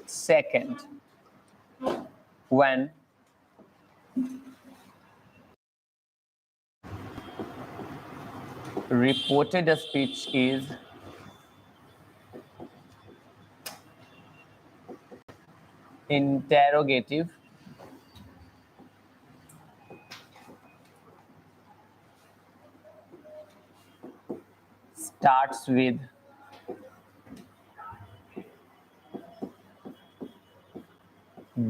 Second, when reported speech is interrogative, starts with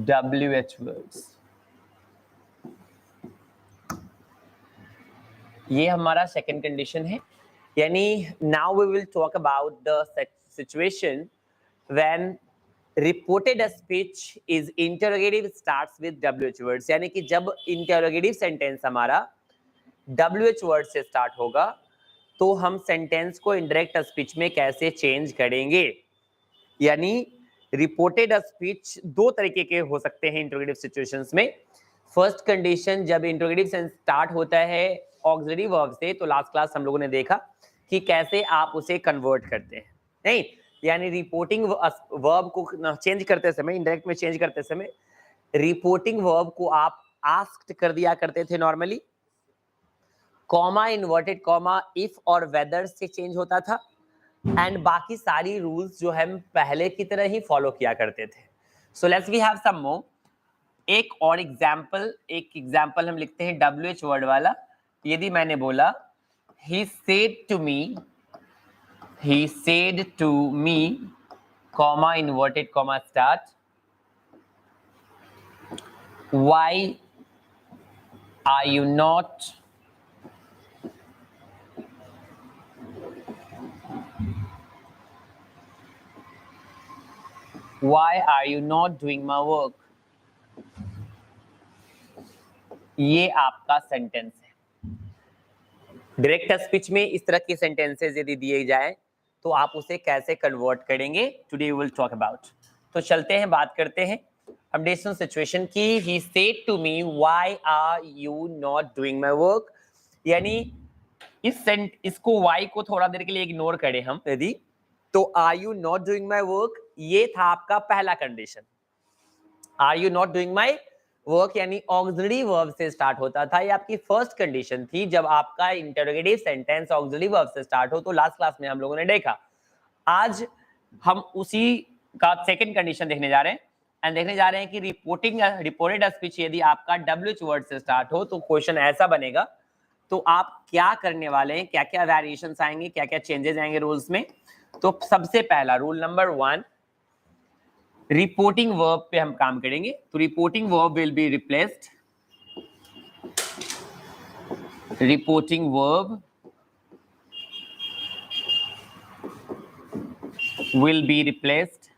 WH words. ये हमारा second condition है. यानी now we will talk about the situation when reported speech is interrogative starts with WH words. यानी कि जब interrogative sentence हमारा WH word से start होगा तो हम सेंटेंस को इंडायरेक्ट स्पीच में कैसे चेंज करेंगे. यानी रिपोर्टेड स्पीच दो तरीके के हो सकते हैं इंटरोगेटिव सिचुएशंस में. फर्स्ट कंडीशन, जब इंटरोगेटिव सेंस स्टार्ट होता है ऑक्सिलरी वर्ब से, तो लास्ट क्लास हम लोगों ने देखा कि कैसे आप उसे कन्वर्ट करते हैं. नहीं, यानी रिपोर्टिंग वर्ब को चेंज करते समय, इंडायरेक्ट में चेंज करते समय रिपोर्टिंग वर्ब को आप आस्क्ड कर दिया करते थे normally. Comma, inverted comma, if और वेदर से चेंज होता था. एंड बाकी सारी रूल्स जो हम पहले की तरह ही फॉलो किया करते थे. So let's we have some more. एक और एग्जांपल हम लिखते हैं WH वर्ड वाला. यदि मैंने बोला he said to me comma inverted comma start, why are you not doing my work. ये आपका सेंटेंस है. डायरेक्ट स्पीच में इस तरह के सेंटेंसेस यदि दिए जाए तो आप उसे कैसे कन्वर्ट करेंगे, today we will talk about. तो चलते हैं, बात करते हैं अपडेशन सिचुएशन की. He said to me why are you not doing my work. यानी इसको वाई को थोड़ा देर के लिए इग्नोर करें हम यदि, तो are you not doing my work ये था आपका पहला condition. Are you not doing my work यानी ऑक्सिलरी वर्ब से स्टार्ट होता था. ये आपकी फर्स्ट कंडीशन थी. जब आपका इंटरोगेटिव सेंटेंस ऑक्सिलरी वर्ब से स्टार्ट हो, तो लास्ट क्लास में हम लोगों ने देखा. आज हम उसी का सेकंड कंडीशन देखने जा रहे हैं एंड देखने जा रहे हैं कि रिपोर्टेड स्पीच यदि आपका WH वर्ड से स्टार्ट हो तो क्वेश्चन ऐसा बनेगा. तो आप क्या करने वाले हैं, क्या क्या वेरिएशंस आएंगे, क्या क्या चेंजेस आएंगे रूल्स में. तो सबसे पहला रूल नंबर 1, रिपोर्टिंग वर्ब पे हम काम करेंगे. तो reporting verb will be replaced. Reporting verb will be replaced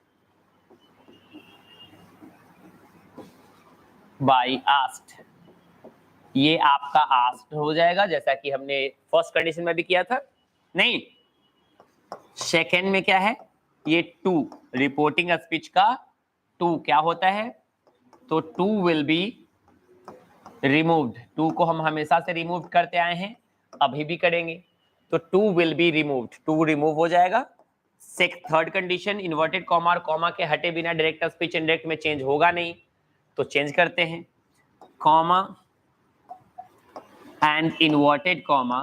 by asked. ये आपका asked हो जाएगा जैसा कि हमने फर्स्ट कंडीशन में भी किया था. नहीं, सेकेंड में क्या है, ये टू, रिपोर्टिंग स्पीच का टू क्या होता है, तो to will be removed. To को हम हमेशा से रिमूव करते आए हैं, अभी भी करेंगे. तो to will be removed, to remove हो जाएगा. थर्ड कंडीशन, इन्वर्टेड कॉमा और कॉमा के हटे बिना डायरेक्ट स्पीच इनडायरेक्ट में चेंज होगा नहीं, तो चेंज करते हैं. Comma and inverted comma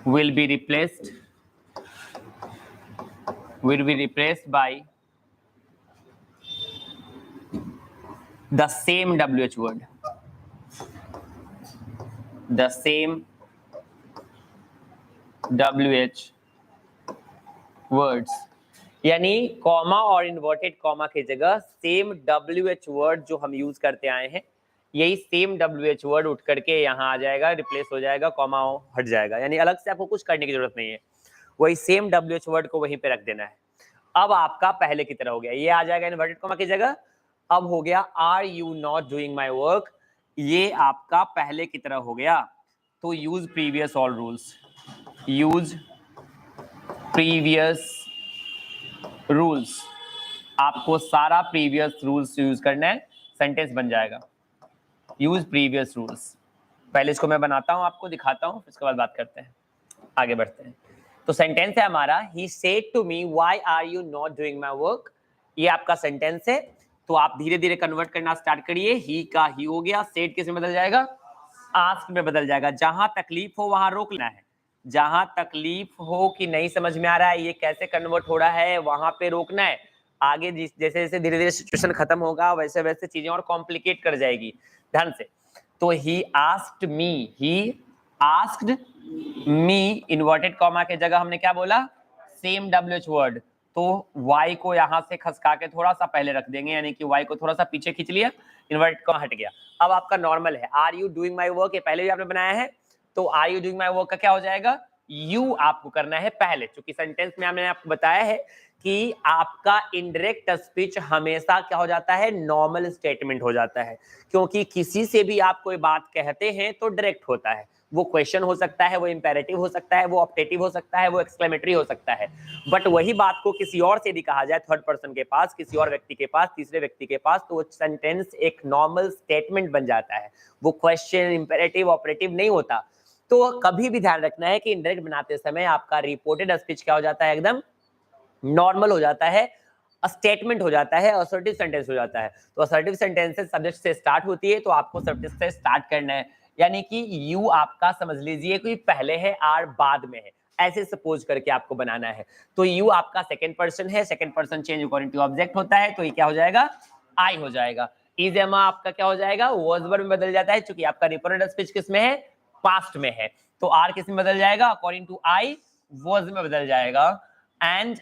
will be replaced by the same WH word. The same WH words. यानी कॉमा और इन्वर्टेड कॉमा की जगह सेम WH वर्ड जो हम यूज करते आए हैं, यही सेम WH वर्ड उठ करके यहाँ आ जाएगा, रिप्लेस हो जाएगा, कॉमा हट जाएगा. यानी अलग से आपको कुछ करने की जरूरत नहीं है, वही सेम WH वर्ड को वहीं पे रख देना है. अब आपका पहले की तरह हो गया, ये आ जाएगा इन्वर्टेड कॉमा की जगह. अब हो गया are you not doing my work, ये आपका पहले की तरह हो गया. तो use previous all rules. Use previous rules, आपको सारा प्रीवियस रूल्स यूज करना है, सेंटेंस बन जाएगा. Use previous rules. पहले इसको मैं बनाता हूं, आपको दिखाता हूं, उसके बाद बात करते हैं, आगे बढ़ते हैं. तो सेंटेंस है हमारा, he said to me why are you not doing my work. ये आपका सेंटेंस है, तो आप धीरे धीरे कन्वर्ट करना स्टार्ट करिए। ही का ही हो गया, सेड किस में बदल जाएगा, आस्क में बदल जाएगा। जहां तकलीफ हो वहां रोकना है, जहां तकलीफ हो कि नहीं समझ में आ रहा है ये कैसे कन्वर्ट हो रहा है, वहां पे रोकना है। आगे जैसे जैसे धीरे धीरे सिचुएशन खत्म होगा वैसे वैसे चीजें और कॉम्प्लिकेट कर जाएगी ध्यान से। तो he asked me, he asked me, inverted comma के जगह हमने क्या बोला, सेम WH वर्ड। तो y को यहां से खसका के थोड़ा सा पहले रख देंगे, यानी कि y को थोड़ा सा पीछे खींच लिया, इन्वर्टेड कॉमा हट गया। अब आपका नॉर्मल है, are you doing my work, ये पहले भी आपने बनाया है, तो are you doing my work का क्या हो जाएगा, यू आपको करना है पहले, क्योंकि सेंटेंस में हमने आपको बताया है कि आपका इनडायरेक्ट स्पीच हमेशा क्या हो जाता है, नॉर्मल स्टेटमेंट हो जाता है। क्योंकि किसी से भी आप कोई बात कहते हैं तो डायरेक्ट होता है, वो क्वेश्चन हो सकता है, वो इंपेरेटिव हो सकता है, वो ऑप्टेटिव हो सकता है, वो एक्सक्लेमेटरी हो सकता है। बट वही बात को किसी और से भी कहा जाए, थर्ड पर्सन के पास, किसी और व्यक्ति के पास, तीसरे व्यक्ति के पास, तो वो सेंटेंस एक नॉर्मल स्टेटमेंट बन जाता है, वो क्वेश्चन इंपेरेटिव ऑपरेटिव नहीं होता। तो कभी भी ध्यान रखना है कि इंडायरेक्ट बनाते समय आपका रिपोर्टेड स्पीच क्या हो जाता है, एकदम नॉर्मल हो जाता है, स्टेटमेंट हो जाता है, असर्टिव सेंटेंस हो जाता है। तो असर्टिव सेंटेंसेस सब्जेक्ट से स्टार्ट होती है, तो आपको सब्जेक्ट से स्टार्ट करना है, यानी कि यू आपका समझ लीजिए कोई पहले है आर बाद में है, ऐसे सपोज करके आपको बनाना है। तो यू आपका सेकंड पर्सन है, second person change according to object होता है, तो ये क्या हो जाएगा, आई हो जाएगा। इज एमा आपका क्या हो जाएगा, वाज वर्ब में बदल जाता है, क्योंकि आपका रिपोर्टेड स्पीच किस में है, पास्ट में है। तो आर किस में बदल जाएगा, अकॉर्डिंग टू आई वाज में बदल जाएगा। एंड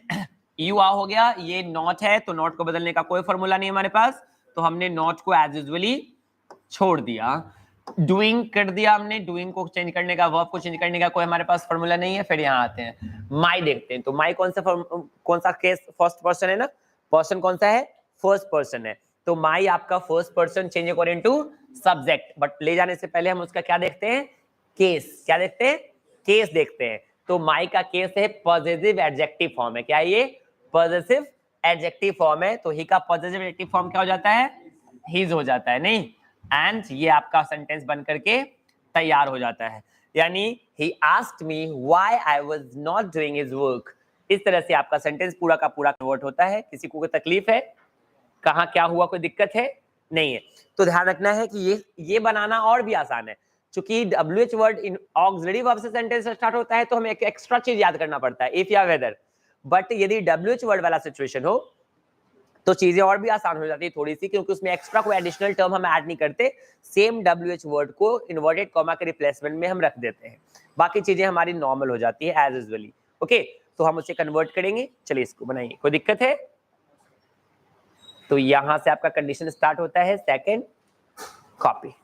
यू आ हो गया, ये नॉट है, तो नॉट को बदलने का कोई फॉर्मूला नहीं हमारे पास, तो हमने नॉट को एज यूजुअली छोड़ दिया। डूइंग कर दिया हमने, डूइंग को चेंज करने का, वर्ब को चेंज करने का कोई हमारे पास फॉर्मूला नहीं है। फिर यहाँ आते हैं, माई देखते हैं। तो माई कौन सा केस, फर्स्ट पर्सन है ना, पर्सन कौन सा है, फर्स्ट पर्सन है। तो माई आपका first person change according to subject, but ले जाने से पहले हम उसका क्या देखते हैं, केस। क्या देखते हैं, केस देखते हैं। तो माई का केस है पॉजिटिव एडजेक्टिव फॉर्म है, क्या है ये, पॉजिटिव एडजेक्टिव फॉर्म है। तो ही का पॉजिटिव एडजेक्टिव फॉर्म क्या हो जाता है, हिज हो जाता है, नहीं। एंड ये आपका सेंटेंस बन करके तैयार हो जाता है, यानी he asked me why I was not doing his work. इस तरह से आपका सेंटेंस पूरा का पूरा कन्वर्ट होता है। किसी को कोई तकलीफ है, कहाँ क्या हुआ, कोई दिक्कत है, नहीं है। तो ध्यान रखना है कि ये बनाना और भी आसान है, क्योंकि WH word in auxiliary verb से सेंटेंस स्टार्ट होता है, तो हमें एक एक्स्ट्रा चीज याद करना पड़ता है, इफ या वेदर। बट यदि WH वर्ड वाला सिचुएशन हो तो चीजें और भी आसान हो जाती है थोड़ी सी, क्योंकि उसमें एक्स्ट्रा कोई एडिशनल टर्म हम ऐड नहीं करते, सेम WH वर्ड को इन्वर्टेड कॉमा के रिप्लेसमेंट में हम रख देते हैं। बाकी चीजें हमारी नॉर्मल हो जाती है एज यूजुअली। ओके, तो हम उसे कन्वर्ट करेंगे। चलिए इसको बनाइए, कोई दिक्कत है। तो यहां से आपका कंडीशन स्टार्ट होता है, second copy.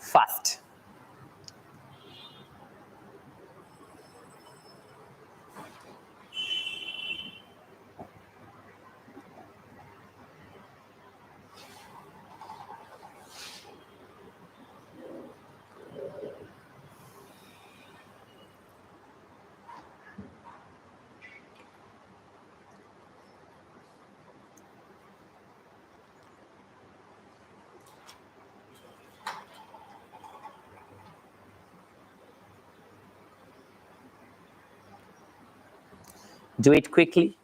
First, do it quickly.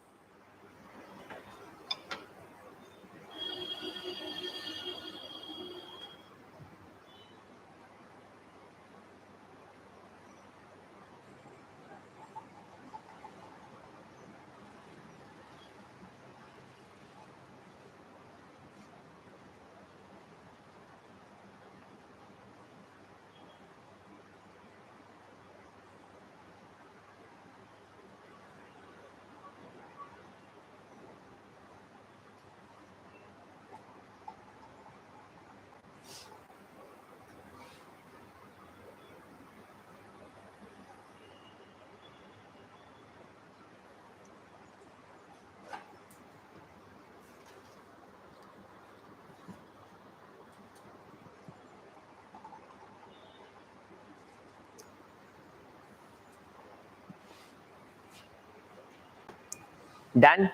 Done.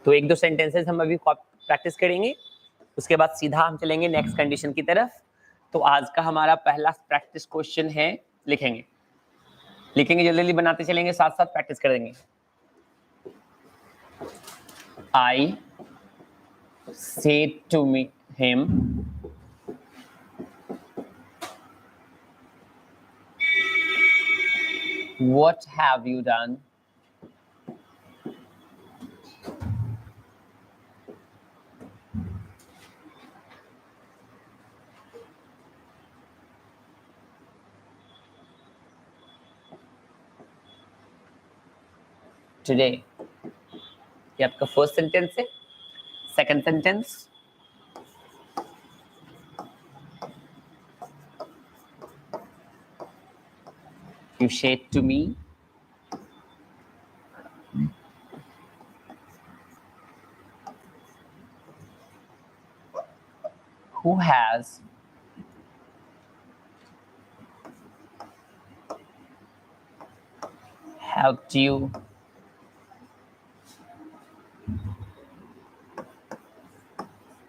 तो एक दो सेंटेंसेस हम अभी प्रैक्टिस करेंगे, उसके बाद सीधा हम चलेंगे नेक्स्ट कंडीशन की तरफ। तो आज का हमारा पहला प्रैक्टिस क्वेश्चन है, लिखेंगे जल्दी जल्दी बनाते चलेंगे, साथ साथ प्रैक्टिस करेंगे। I said to him, what have you done? Today. ये आपका फर्स्ट सेंटेंस है। Second sentence, you said to me, who has helped you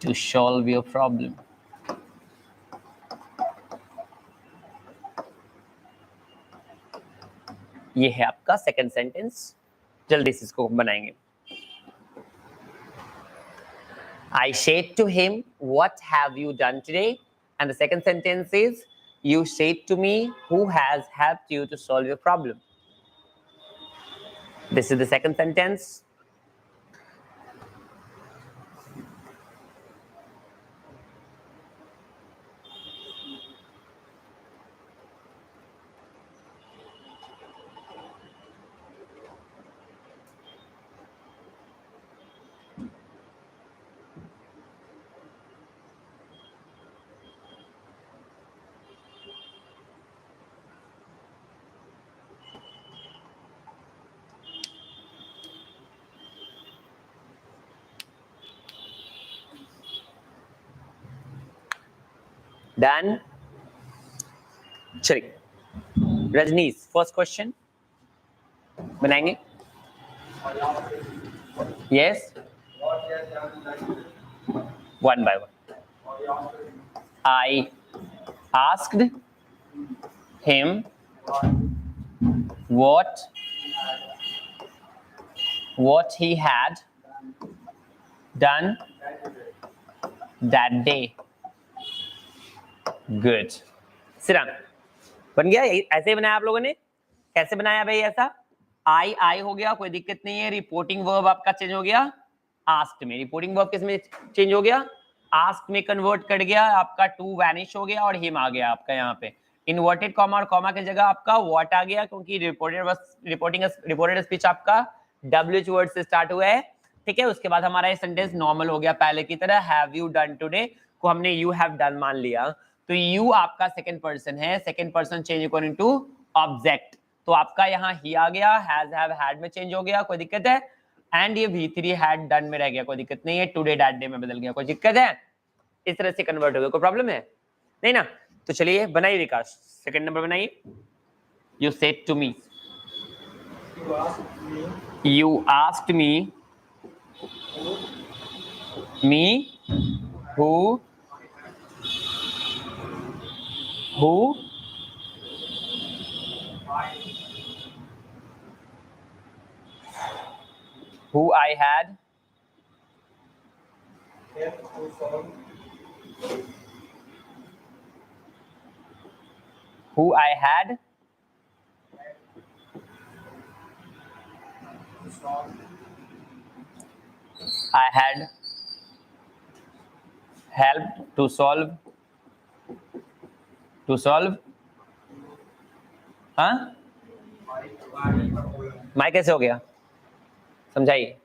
to solve your problem? ये है आपका सेकंड सेंटेंस। जल्दी से इसको बनाएंगे। I said to him, what have you done today? And the second sentence is, you said to me, who has helped you to solve your problem? This is the second sentence. Done. चलिए, Rajneesh first question बनाएंगे। Yes, one by one. I asked him what he had done that day. Good. Siran बन गया, ऐसे ही बनाया आप लोगों ने। कैसे बनाया भाई? ऐसा आई हो गया, कोई दिक्कत नहीं है। रिपोर्टिंग वर्ब आपका चेंज हो गया आस्क्ड में। रिपोर्टिंग वर्ब किस में चेंज हो गया? आस्क्ड में कन्वर्ट कर गया आपका, टू वैनिश हो गया और हिम आ गया आपका यहाँ पे। इन्वर्टेड कॉमा और कॉमा की जगह आपका व्हाट आ गया, क्योंकि रिपोर्टेड स्पीच आपका डब्ल्यूएच वर्ड से स्टार्ट हुआ है। ठीक है, उसके बाद हमारा ये सेंटेंस नॉर्मल हो गया पहले की तरह। हैव यू डन टुडे को हमने यू हैव डन मान लिया, तो यू आपका सेकंड पर्सन है। Second person change according to object, तो आपका यहाँ ही आ गया। हैज हैव हैड में चेंज हो गया, कोई दिक्कत है? एंड ये V3 हैड डन में रह गया, कोई दिक्कत नहीं है। टुडे दैट डे में बदल गया, कोई दिक्कत है? इस तरह से कन्वर्ट हो गया, कोई प्रॉब्लम है नहीं ना? तो चलिए बनाइए विकास, सेकंड नंबर बनाइए। You said to me, you asked me who I had helped to solve हाँ माई कैसे हो गया, समझाइए।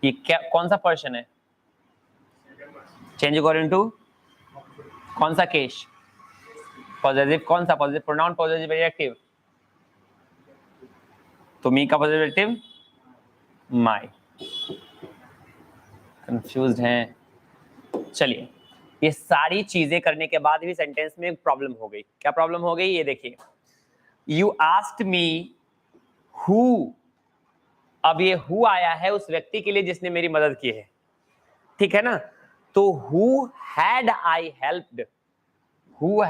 ये क्या, कौन सा पर्सन है? चेंज अकॉर्डिंग टू कौन सा केस? पॉजिटिव। कौन सा पॉजिटिव? प्रोनाउन पॉजिटिव एडजेक्टिव, तो मी का पॉजिटिव एडजेक्टिव माई। कंफ्यूज्ड हैं? चलिए ये सारी चीजें करने के बाद भी सेंटेंस में एक प्रॉब्लम हो गई। क्या प्रॉब्लम हो गई, ये देखिए, यू आस्क्ड मी हु, अब ये हु आया है उस व्यक्ति के लिए जिसने मेरी मदद की है, ठीक है ना। तो who had I helped, who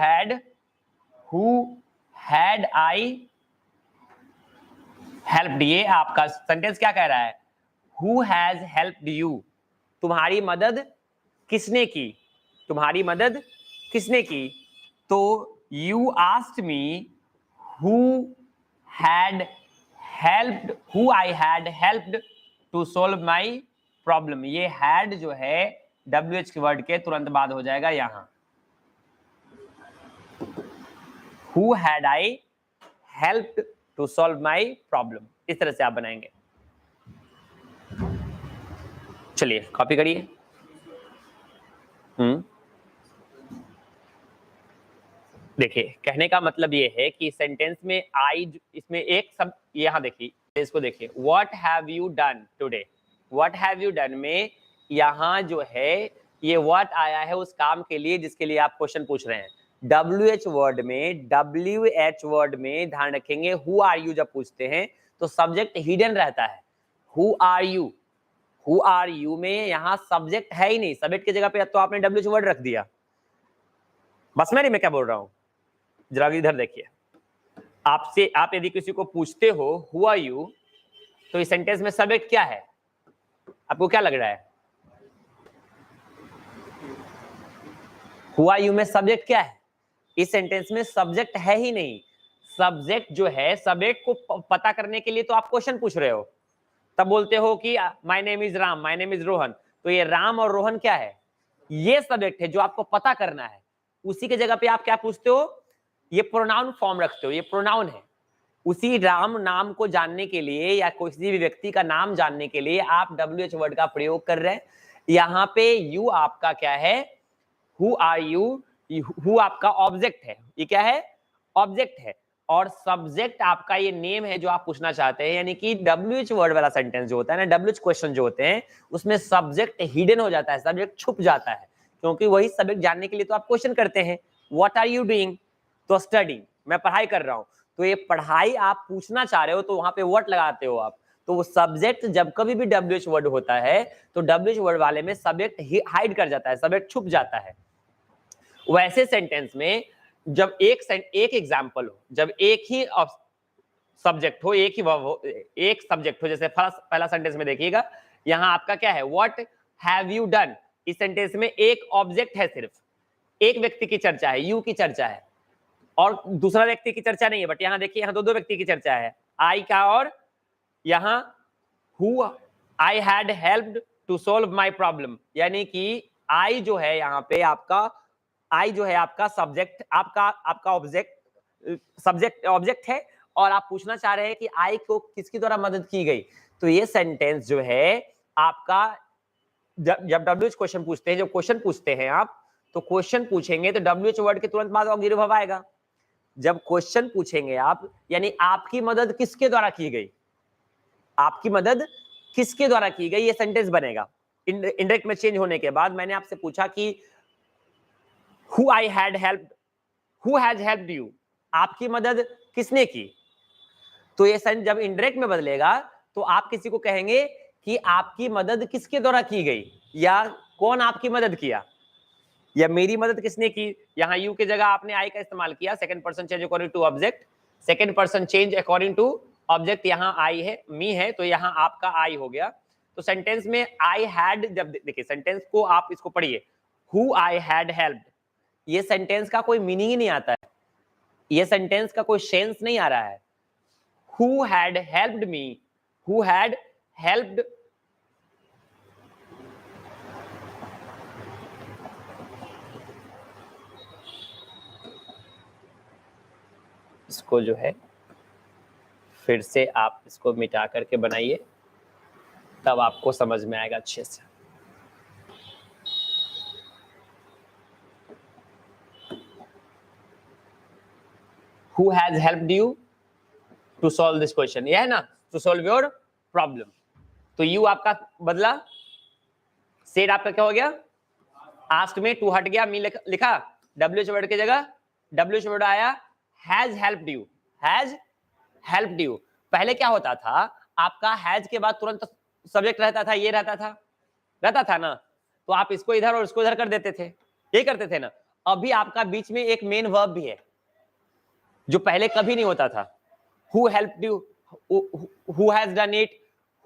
had I helped, ये आपका सेंटेंस क्या कह रहा है, हु हैज हेल्प्ड यू, तुम्हारी मदद किसने की, तुम्हारी मदद किसने की। तो you asked me who had helped, who I had helped to solve my problem. ये हैड जो है WH के वर्ड के तुरंत बाद हो जाएगा यहां, who had I helped to solve my problem, इस तरह से आप बनाएंगे। चलिए कॉपी करिए। देखिए, कहने का मतलब ये है कि सेंटेंस में आई, इसमें एक सब, यहां देखिए, इसको देखिए, what have you done today, what have you done में यहां जो है ये व्हाट आया है उस काम के लिए जिसके लिए आप क्वेश्चन पूछ रहे हैं। WH वर्ड में ध्यान रखेंगे, हु आर यू जब पूछते हैं तो सब्जेक्ट हिडन रहता है। हु आर यू में यहाँ सब्जेक्ट है ही नहीं, सब्जेक्ट की जगह पे तो आपने WH वर्ड रख दिया। बस मैं क्या बोल रहा हूं, जरा इधर देखिए, आपसे, आप यदि किसी को पूछते हो हु आर यू, तो इस सेंटेंस में सब्जेक्ट क्या है, आपको क्या लग रहा है, हु आर यू में सब्जेक्ट क्या है, इस सेंटेंस में सब्जेक्ट है ही नहीं। सब्जेक्ट जो है, सब्जेक्ट को पता करने के लिए तो आप क्वेश्चन पूछ रहे हो, तब बोलते हो कि my name is Ram, my name is Rohan, तो ये राम और रोहन क्या है, ये सब्जेक्ट है जो आपको पता करना है। उसी के जगह पे आप क्या पूछते हो, ये प्रोनाउन फॉर्म रखते हो, ये प्रोनाउन है। उसी राम नाम को जानने के लिए या किसी भी व्यक्ति का नाम जानने के लिए आप WH वर्ड का प्रयोग कर रहे हैं। यहाँ पे यू आपका क्या है, हु आर यू, हु आपका ऑब्जेक्ट है, ये क्या है, ऑब्जेक्ट है, और सब्जेक्ट आपका ये नेम है जो आप पूछना चाहते हैं। यानी कि WH वर्ड वाला सेंटेंस जो होता है ना, WH क्वेश्चन जो होते हैं, उसमें सब्जेक्ट हिडन हो जाता है, सब्जेक्ट छुप जाता है, क्योंकि वही सब्जेक्ट जानने के लिए तो आप क्वेश्चन करते हैं। व्हाट आर यू डूइंग, तो स्टडिंग, मैं पढ़ाई कर रहा हूं, तो ये पढ़ाई आप पूछना चाह रहे हो तो वहां पे व्हाट लगाते हो आप। तो वो सब्जेक्ट जब कभी भी WH वर्ड होता है तो WH वर्ड वाले में सब्जेक्ट हाइड कर जाता है, सब्जेक्ट छुप जाता है। वैसे सेंटेंस में जब एक एग्जाम्पल हो, जब एक ही सब्जेक्ट हो, एक ही वर्ब हो, एक सब्जेक्ट हो, जैसे पहला सेंटेंस में देखिएगा, यहां आपका क्या है, व्हाट हैव यू डन, इस सेंटेंस में एक ऑब्जेक्ट है, सिर्फ एक व्यक्ति की चर्चा है, यू की चर्चा है, और दूसरा व्यक्ति की चर्चा नहीं है। बट यहां देखिए, यहां दो व्यक्ति की चर्चा है, आई का और यहां who I had helped to solve my problem, यानी कि आई जो है यहाँ पे आपका, आई जो है आपका सब्जेक्ट, आपका ऑब्जेक्ट, सब्जेक्ट ऑब्जेक्ट है, और आप पूछना चाह रहे हैं कि आई को किसके द्वारा मदद की गई। तो ये सेंटेंस जो है आपका, जब WH क्वेश्चन पूछते हैं, जब क्वेश्चन पूछते हैं आप, तो क्वेश्चन पूछेंगे तो WH वर्ड के तुरंत बाद ऑक्सिलरी वर्ब आएगा। जब क्वेश्चन पूछेंगे आप, यानी आपकी मदद किसके द्वारा की गई, आपकी मदद किसके द्वारा की गई, ये सेंटेंस बनेगा। इंडायरेक्ट में चेंज होने के बाद मैंने आपसे पूछा कि who I had helped, who has helped you, आपकी मदद किसने की। तो ये सेंटेंस जब इंडायरेक्ट में बदलेगा तो आप किसी को कहेंगे कि आपकी मदद किसके द्वारा की गई, या कौन आपकी मदद किया, या मेरी मदद किसने की। यहां यू की जगह आपने आई का इस्तेमाल किया, second person change according to object, second person change according to object, यहां आई है, मी है, तो यहां आपका आई हो गया। तो सेंटेंस में आई हैड, जब देखिए सेंटेंस को आप इसको पढ़िए, हु आई हैड हेल्प्ड, ये सेंटेंस का कोई मीनिंग ही नहीं आता है, ये सेंटेंस का कोई सेंस नहीं आ रहा है। Who had helped me, who had helped, इसको जो है फिर से आप इसको मिटा करके बनाइए, तब आपको समझ में आएगा अच्छे से। Who has helped you to solve this question, ये है ना, to solve your problem। तो you आपका बदला, said आपका क्या हो गया, आस्क्ड में टू हट गया, मी लिखा, WH वर्ड की जगह WH वर्ड आया, has helped you, has helped you. पहले क्या होता था, आपका हैज के बाद तुरंत सब्जेक्ट रहता था, ये रहता था ना, तो आप इसको इधर और इसको इधर कर देते थे, ये करते थे ना। अभी आपका बीच में एक मेन वर्ब भी है जो पहले कभी नहीं होता था। Who helped you, who has done it,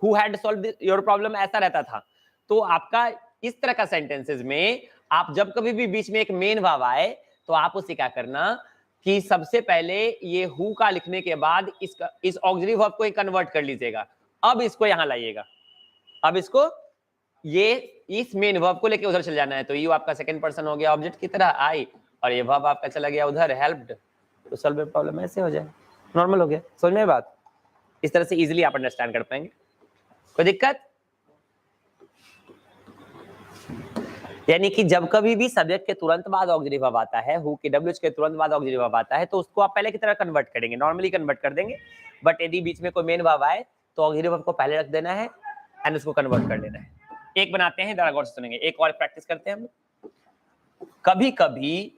who had solved your problem, ऐसा रहता था। तो आपका इस तरह का सेंटेंसेस में आप जब कभी भी बीच में एक मेन वर्ब आए तो आप उसे क्या करना कि सबसे पहले ये हु का लिखने के बाद इस ऑक्सिलरी वर्ब को कन्वर्ट कर लीजिएगा। अब इसको यहां लाइएगा, अब इसको ये इस मेन वर्ब को लेके उधर चल जाना है। तो यू आपका सेकंड पर्सन हो गया ऑब्जेक्ट की तरह, आई, और ये वर्ब आपका चला गया उधर, हेल्प्ड, तो सॉल्व प्रॉब्लम ऐसे हो जाए, नॉर्मल हो गया। समझ में बात? इस तरह से इजीली आप अंडरस्टैंड कर पाएंगे। कोई दिक्कत? यानी कि जब कभी भी सब्जेक्ट के तुरंत बाद ऑक्सिलरी वर्ब आता है, हु के WH के तुरंत बाद ऑक्सिलरी वर्ब आता है, तो उसको आप पहले की तरह कन्वर्ट करेंगे, नॉर्मली कन्वर्ट कर देंगे। बट यदि बीच में कोई मेन वर्ब आए तो ऑक्सिलरी वर्ब को पहले रख देना है एंड उसको कन्वर्ट कर देना है। एक बनाते हैं, जरा गौर से सुनेंगे, एक और प्रैक्टिस करते हैं हम। कभी कभी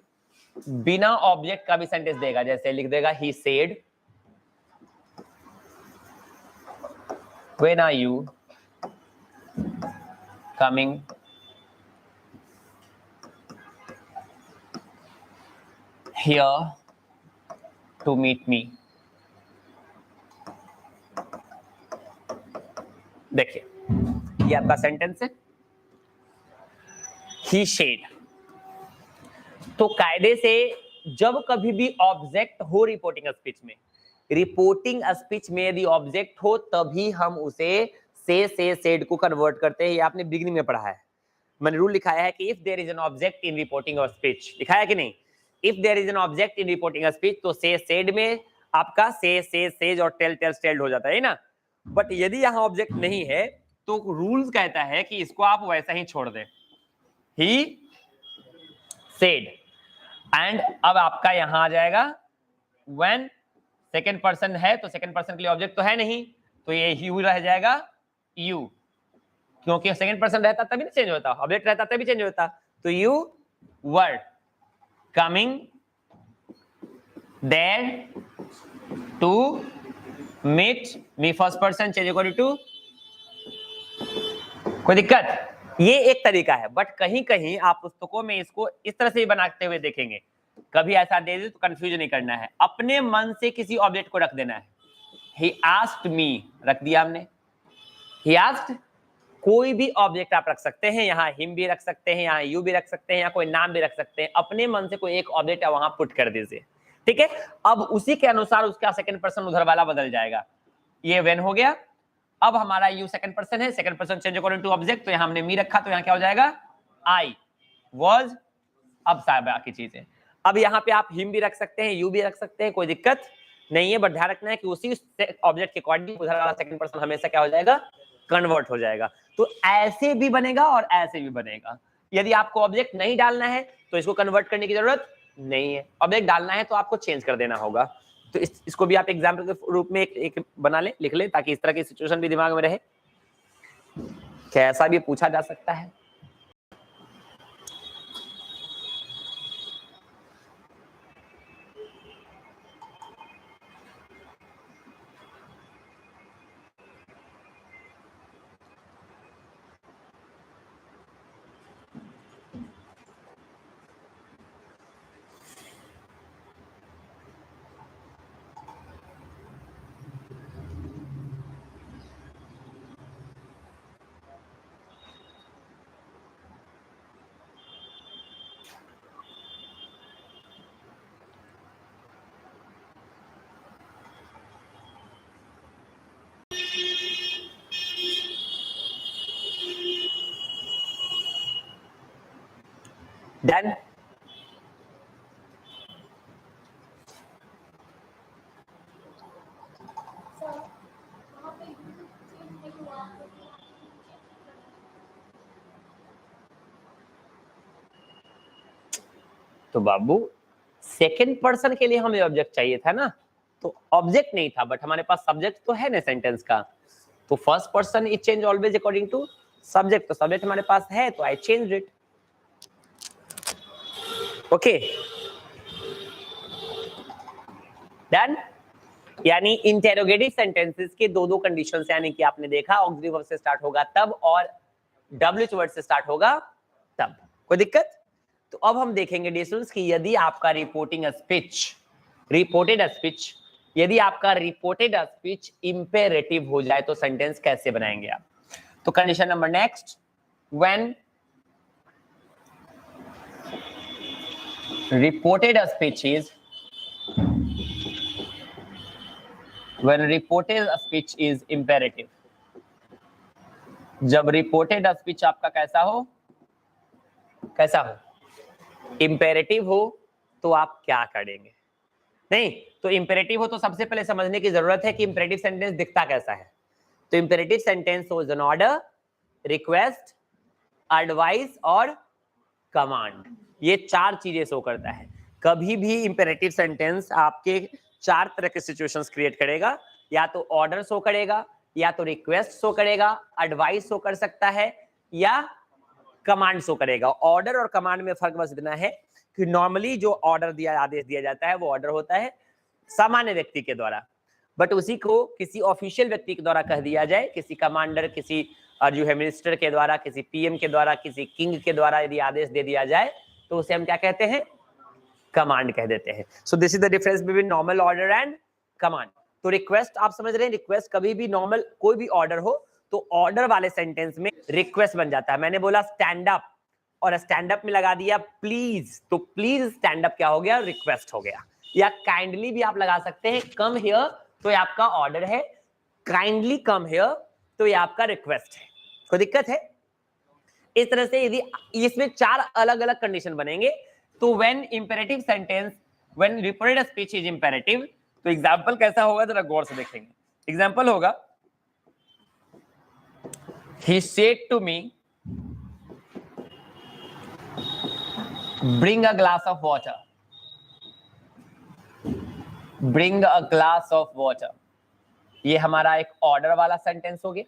बिना ऑब्जेक्ट का भी सेंटेंस देगा, जैसे लिख देगा he said, when are you coming here to meet me। देखिए ये आपका सेंटेंस है, ही शेड। तो कायदे से जब कभी भी ऑब्जेक्ट हो रिपोर्टिंग स्पीच में, रिपोर्टिंग स्पीच में यदि ऑब्जेक्ट हो तभी हम उसे से सेड को कन्वर्ट करते हैं। ये आपने बिगिनिंग में पढ़ा है, मैंने रूल लिखाया है कि if there is an object in reporting of speech, लिखा है कि नहीं? If there is an object in reporting speech तो से सेड में आपका से सेज और टेल टेल्स टेल्ड हो जाता है ना। बट यदि यहां ऑब्जेक्ट नहीं है तो रूल्स कहता है कि इसको आप वैसा ही छोड़ दें, ही सेड। एंड अब आपका यहां आ जाएगा व्हेन सेकंड पर्सन है, तो सेकंड पर्सन के लिए ऑब्जेक्ट तो है नहीं, तो ये यू रह जाएगा, यू, क्योंकि सेकंड पर्सन रहता तभी नहीं चेंज होता, ऑब्जेक्ट रहता तभी चेंज होता। तो you were coming there to meet me, first person change according to. कोई दिक्कत? ये एक तरीका है, बट कहीं कहीं आप पुस्तकों में इसको इस तरह से भी बनाते हुए देखेंगे। कभी ऐसा दे दे तो कंफ्यूज नहीं करना है, अपने मन से किसी ऑब्जेक्ट को रख देना है। ही आस्क्ड मी रख दिया हमने, ही आस्क्ड, कोई भी ऑब्जेक्ट आप रख सकते हैं, यहाँ हिम भी रख सकते हैं, यहाँ यू भी रख सकते हैं, यहाँ कोई नाम भी रख सकते हैं। अपने मन से कोई एक ऑब्जेक्ट है वहां पुट कर दीजिए, ठीक है। अब उसी के अनुसार उसका सेकंड पर्सन उधर वाला बदल जाएगा। ये व्हेन हो गया। अब हमारा यू सेकंड पर्सन है, second person change according to object, तो यहाँ हमने मी रखा, तो यहाँ क्या हो जाएगा, आई वाज। अब साहब बाकी चीजें, अब यहाँ पे आप हिम भी रख सकते हैं, यू भी रख सकते हैं, कोई दिक्कत नहीं है। बट ध्यान रखना है कि उसी ऑब्जेक्ट के अकॉर्डिंग उधर वाला सेकंड पर्सन हमेशा क्या हो जाएगा, कन्वर्ट हो जाएगा। तो ऐसे भी बनेगा और ऐसे भी बनेगा। यदि आपको ऑब्जेक्ट नहीं डालना है तो इसको कन्वर्ट करने की जरूरत नहीं है, ऑब्जेक्ट डालना है तो आपको चेंज कर देना होगा। तो इसको भी आप एग्जाम्पल के रूप में एक बना ले, लिख ले, ताकि इस तरह की सिचुएशन भी दिमाग में रहे, कैसा भी पूछा जा सकता है। डन। तो बाबू सेकंड पर्सन के लिए हमें ऑब्जेक्ट चाहिए था ना, तो ऑब्जेक्ट नहीं था, बट हमारे पास सब्जेक्ट तो है ना सेंटेंस का। तो first person is change always according to subject, तो सब्जेक्ट हमारे पास है तो I change it. Okay done. यानी इंटेरोगेटिव सेंटेंसेस के दो दो कंडीशन, यानी कि आपने देखा ऑक्सिलरी वर्ब से स्टार्ट होगा तब और डब्ल्यूएच वर्ड से स्टार्ट होगा तब। कोई दिक्कत? तो अब हम देखेंगे डिस्टेंस कि यदि आपका रिपोर्टेड स्पीच यदि आपका रिपोर्टेड स्पीच इंपेरेटिव हो जाए तो सेंटेंस कैसे बनाएंगे आप। तो condition number next, when reported speech is imperative, जब रिपोर्टेड स्पीच आपका कैसा हो इंपेरेटिव हो तो आप क्या करेंगे। नहीं तो इंपेरेटिव हो तो सबसे पहले समझने की जरूरत है कि इंपेरेटिव सेंटेंस दिखता कैसा है। तो इंपेरेटिव सेंटेंस होज एन ऑर्डर, रिक्वेस्ट, एडवाइस और कमांड, ये चार चीजें शो करता है। कभी भी इंपेरेटिव सेंटेंस आपके चार तरह के सिचुएशंस क्रिएट करेगा, या तो ऑर्डर शो करेगा, या तो रिक्वेस्ट शो करेगा, एडवाइस शो कर सकता है, या कमांड शो करेगा। ऑर्डर और कमांड में फर्क बस इतना है कि नॉर्मली जो आदेश दिया जाता है वो ऑर्डर होता है सामान्य व्यक्ति के द्वारा, बट उसी को किसी ऑफिशियल व्यक्ति के द्वारा कह दिया जाए, किसी कमांडर, किसी जो है मिनिस्टर के द्वारा, किसी पीएम के द्वारा, किसी किंग के द्वारा यदि आदेश दे दिया जाए तो उसे हम क्या कहते हैं, कमांड कह देते हैं। So this is the difference between normal order and command. तो रिक्वेस्ट आप समझ रहे हैं, रिक्वेस्ट कभी भी नॉर्मल कोई भी ऑर्डर हो तो ऑर्डर वाले सेंटेंस में रिक्वेस्ट बन जाता है। मैंने बोला स्टैंड अप और स्टैंड अप में लगा दिया प्लीज, तो प्लीज स्टैंड अप क्या हो गया, रिक्वेस्ट हो गया। या काइंडली भी आप लगा सकते हैं, कम हियर तो ये आपका ऑर्डर है, काइंडली कम हियर तो ये आपका रिक्वेस्ट है। कोई दिक्कत है? इस तरह से यदि इसमें चार अलग अलग कंडीशन बनेंगे तो when imperative sentence, when reported speech is imperative, तो एग्जांपल कैसा होगा जरा गौर से देखेंगे। एग्जांपल होगा, he said to me bring a glass of water, bring a glass of water, ये हमारा एक ऑर्डर वाला सेंटेंस हो गया।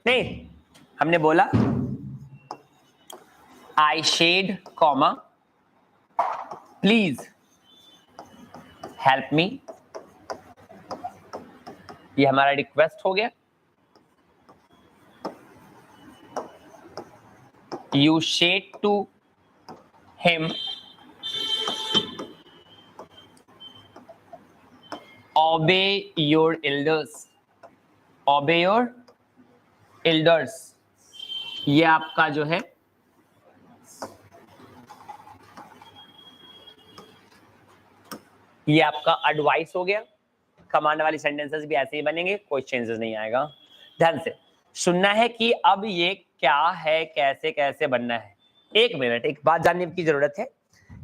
नहीं, हमने बोला I said comma please help me, ये हमारा रिक्वेस्ट हो गया। You said to him obey your elders, obey your elders, ये आपका जो है ये आपका एडवाइस हो गया। कमांड वाली सेंटेंसेस भी ऐसे ही बनेंगे, कोई चेंजेस नहीं आएगा। ध्यान से सुनना है कि अब ये क्या है, कैसे कैसे बनना है। एक मिनट, एक बात जानने की जरूरत है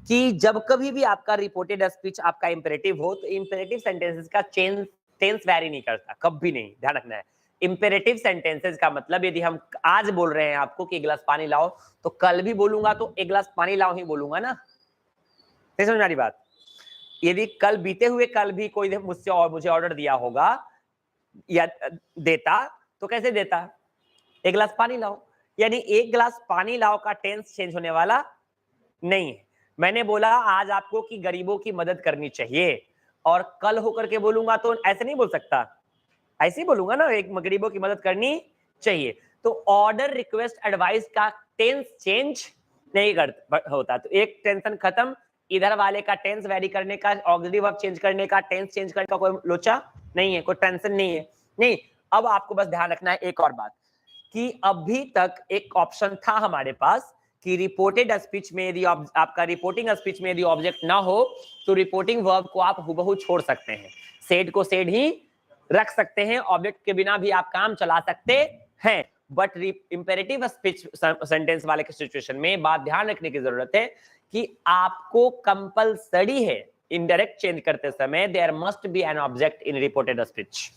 कि जब कभी भी आपका रिपोर्टेड स्पीच आपका इंपेरेटिव हो तो इंपेरेटिव सेंटेंसेस का टेंस वैरी नहीं करता, कभी नहीं, ध्यान रखना है। इंपेरेटिव सेंटेंसेस का मतलब यदि हम आज बोल रहे हैं आपको कि एक गिलास पानी लाओ, तो कल भी बोलूंगा तो एक गिलास पानी लाओ ही बोलूंगा ना, नहीं समझ रही बात। यदि कल बीते हुए कल भी कोई मुझसे और मुझे ऑर्डर दिया होगा या देता तो कैसे देता, एक गिलास पानी लाओ, यानी एक गिलास पानी लाओ का टेंस चेंज होने वाला नहीं है। मैंने बोला आज आपको कि गरीबों की मदद करनी चाहिए, और कल होकर के बोलूंगा तो ऐसे नहीं बोल सकता, ऐसे ही बोलूंगा ना, एक गरीबों की मदद करनी चाहिए। तो ऑर्डर, रिक्वेस्ट, एडवाइस का टेंस चेंज नहीं होता। तो एक टेंशन खत्म, इधर वाले का टेंस वेरी करने का, ऑक्सिलरी वर्ब चेंज करने का, टेंस चेंज करने का कोई लोचा नहीं है, कोई टेंशन नहीं है। नहीं, अब आपको बस ध्यान रखना है एक और बात कि अभी तक एक ऑप्शन था हमारे पास कि रिपोर्टेड स्पीच में यदि आपका रिपोर्टिंग स्पीच में यदि ऑब्जेक्ट ना हो तो रिपोर्टिंग वर्ब को आप हुबहू छोड़ सकते हैं, सेड को सेड ही रख सकते हैं, ऑब्जेक्ट के बिना भी आप काम चला सकते हैं। बट इंपेरेटिव स्पीच सेंटेंस वाले के सिचुएशन में बात ध्यान रखने की जरूरत है कि आपको कंपलसरी है इनडायरेक्ट चेंज करते समय there must be an object in reported speech,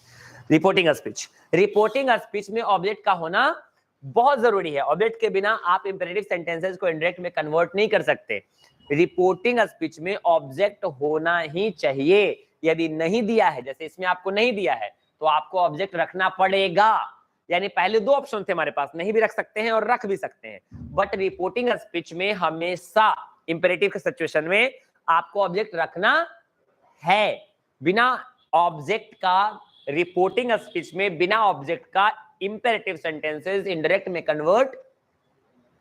reporting speech में ऑब्जेक्ट का होना बहुत जरूरी है। ऑब्जेक्ट के बिना आप इंपेरेटिव सेंटेंसेस को इनडायरेक्ट में कन्वर्ट नहीं कर सकते। रिपोर्टिंग स्पीच में ऑब्जेक्ट होना ही चाहिए। यदि नहीं दिया है, जैसे इसमें आपको नहीं दिया है, तो आपको ऑब्जेक्ट रखना पड़ेगा। यानी पहले दो ऑप्शन थे हमारे पास, नहीं भी रख सकते हैं और रख भी सकते हैं, बट रिपोर्टिंग स्पीच में हमेशा इंपेरेटिव के सिचुएशन में आपको ऑब्जेक्ट रखना है। बिना ऑब्जेक्ट का रिपोर्टिंग स्पीच में, बिना ऑब्जेक्ट का इंपेरेटिव सेंटेंसेस इंडायरेक्ट में कन्वर्ट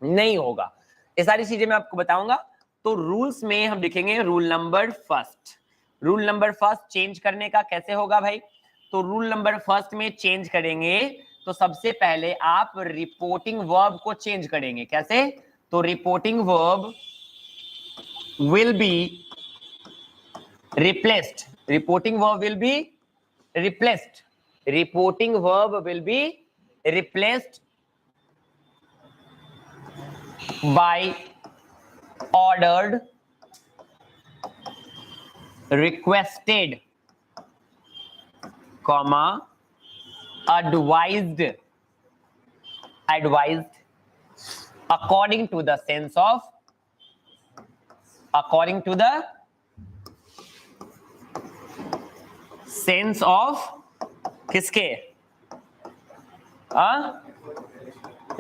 नहीं होगा। ये सारी चीजें मैं आपको बताऊंगा। तो रूल्स में हम लिखेंगे rule number first. Rule number first change करने का कैसे होगा भाई? तो रूल नंबर फर्स्ट में चेंज करेंगे तो सबसे पहले आप रिपोर्टिंग वर्ब को चेंज करेंगे। कैसे? तो reporting verb will be replaced. Reporting verb will be replaced. Reporting verb will be replaced by ordered, requested, comma, advised, according to the sense of, according to the sense of किसके?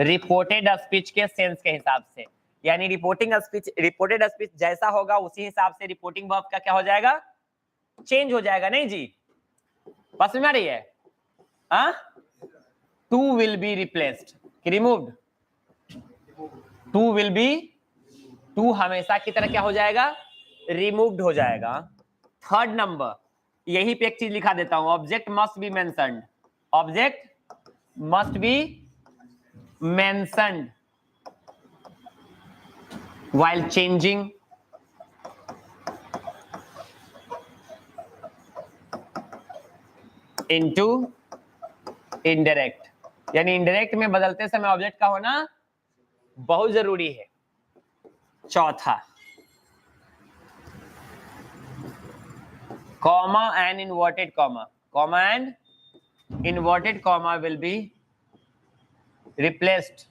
Reported speech के sense के हिसाब से। यानी reporting speech, reported speech जैसा होगा उसी हिसाब से रिपोर्टिंग वर्ब का क्या हो जाएगा? चेंज हो जाएगा। नहीं जी, बस में आ रही है? To will be replaced, removed. To will be, to हमेशा की तरह क्या हो जाएगा? रिमूव्ड हो जाएगा। थर्ड नंबर, यही पे एक चीज लिखा देता हूं, object must be mentioned. Object must be mentioned while changing into indirect। यानी इंडायरेक्ट में बदलते समय ऑब्जेक्ट का होना बहुत जरूरी है। चौथा, comma and inverted comma, comma and inverted comma will be replaced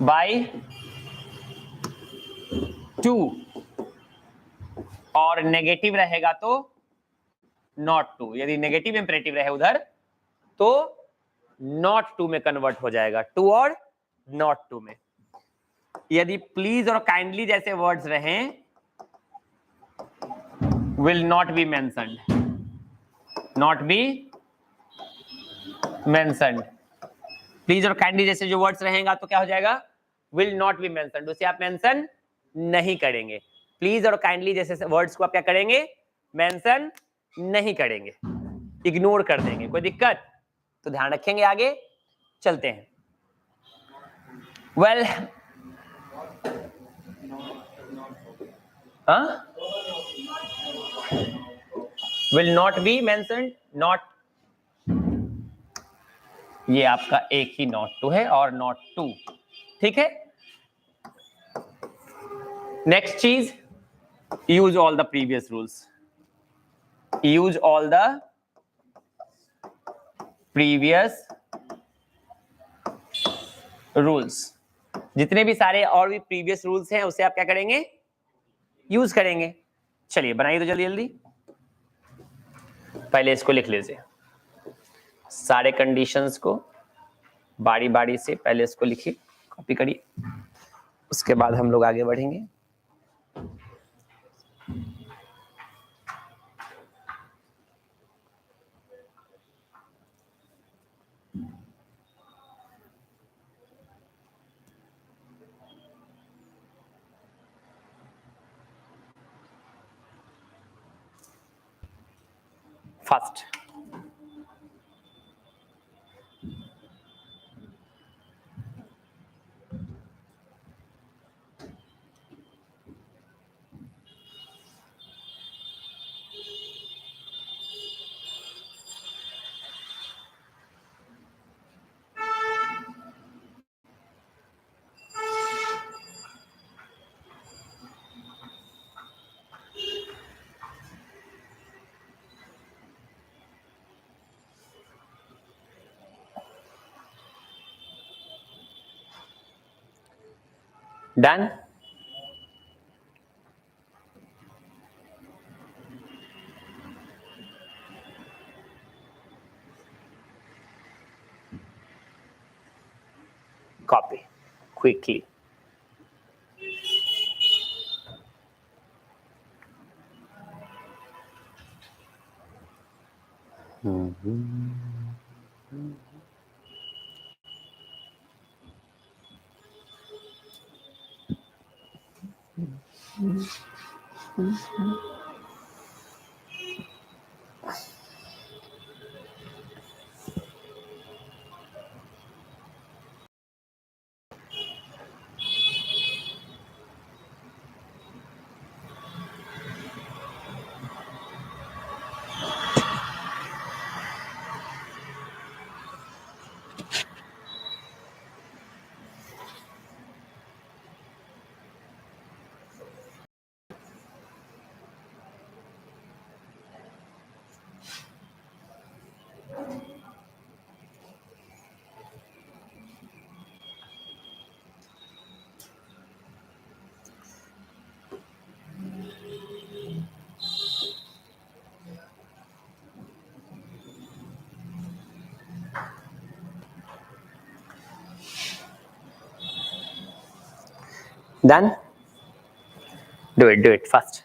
by to, और नेगेटिव रहेगा तो नॉट टू। यदि नेगेटिव इंपेरेटिव रहे उधर तो नॉट टू में कन्वर्ट हो जाएगा, टू और नॉट टू में। यदि प्लीज और काइंडली जैसे वर्ड्स रहें, will not be mentioned, not be mentioned. Please और काइंडली जैसे जो वर्ड्स रहेगा तो क्या हो जाएगा? विल नॉट बी मेंशन्ड, उसे आप मेंशन नहीं करेंगे। प्लीज और काइंडली जैसे वर्ड्स को आप क्या करेंगे? मेंशन नहीं करेंगे, इग्नोर कर देंगे। कोई दिक्कत? तो ध्यान रखेंगे। आगे चलते हैं। Well will not be mentioned, not, ये आपका एक ही नॉट टू है और नॉट टू। ठीक है। नेक्स्ट चीज, use all the previous rules. Use all the previous rules. जितने भी सारे और भी प्रीवियस रूल्स हैं उसे आप क्या करेंगे? यूज करेंगे। चलिए बनाइए तो जल्दी जल्दी। पहले इसको लिख लीजिए, सारे कंडीशंस को बारी बारी से पहले इसको लिखिए, कॉपी करिए, उसके बाद हम लोग आगे बढ़ेंगे। First, done. Copy quickly. Done? Do it fast.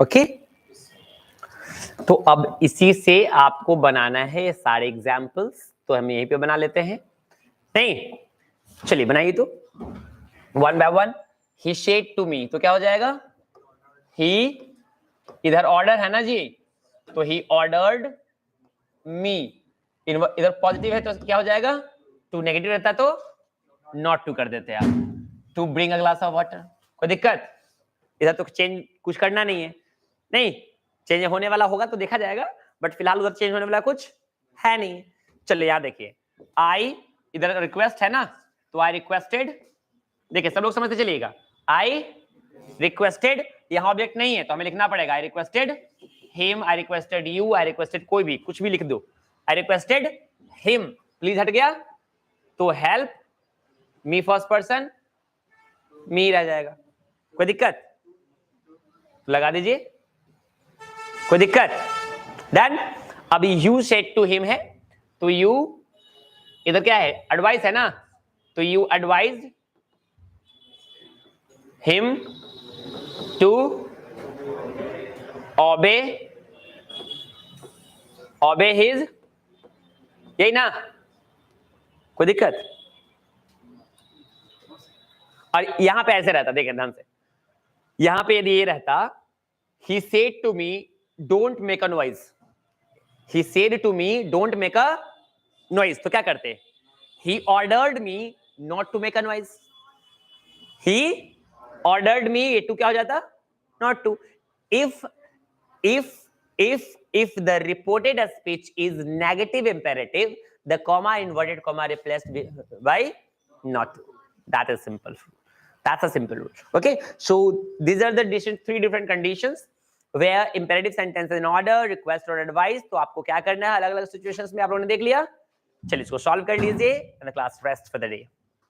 Okay तो अब इसी से आपको बनाना है ये सारे एग्जाम्पल्स, तो हम यहीं पे बना लेते हैं। नहीं, चलिए बनाइए तो one by one. He said to me, तो क्या हो जाएगा? ही, इधर ऑर्डर है ना जी, तो ही ऑर्डर्ड मी। इधर पॉजिटिव है तो क्या हो जाएगा? टू। नेगेटिव रहता तो नॉट टू कर देते आप। To bring a glass of water. कोई दिक्कत? इधर तो चेंज कुछ करना नहीं है, नहीं चेंज होने वाला होगा तो देखा जाएगा, बट फिलहाल उधर चेंज होने वाला कुछ है नहीं। चलिए याद देखिए, आई इधर रिक्वेस्ट है ना, तो आई रिक्वेस्टेड। देखिए सब लोग समझते चलिएगा, आई रिक्वेस्टेड, यहां ऑब्जेक्ट नहीं है तो हमें लिखना पड़ेगा I requested him, I requested you, I requested कोई भी कुछ भी लिख दो। आई रिक्वेस्टेड हिम, प्लीज हट गया तो हेल्प मी फर्स्ट पर्सन, मी रह जाएगा। कोई दिक्कत? लगा दीजिए, कोई दिक्कत? डन। अभी यू सेड टू हिम है, तो यू इधर क्या है? एडवाइस है ना, तो you advise him to obey his, यही ना? कोई दिक्कत? और यहां पे ऐसे रहता, देखें ध्यान से, यहां पे यदि ये रहता he said to me don't make a noise, he said to me don't make a noise, तो क्या करते? he ordered me not to make a noise, he ordered me, ये टू क्या हो जाता? not to. If the reported speech is negative imperative, the comma inverted comma replaced by not to. That is simple. That's a simple rule. Okay, so these are the three different conditions where imperative sentence in order, request or advice. तो आपको क्या करना है, अलग अलग situations में आप लोगों ने देख लिया। चलिए इसको सॉल्व कर लीजिए and the class rest for the day.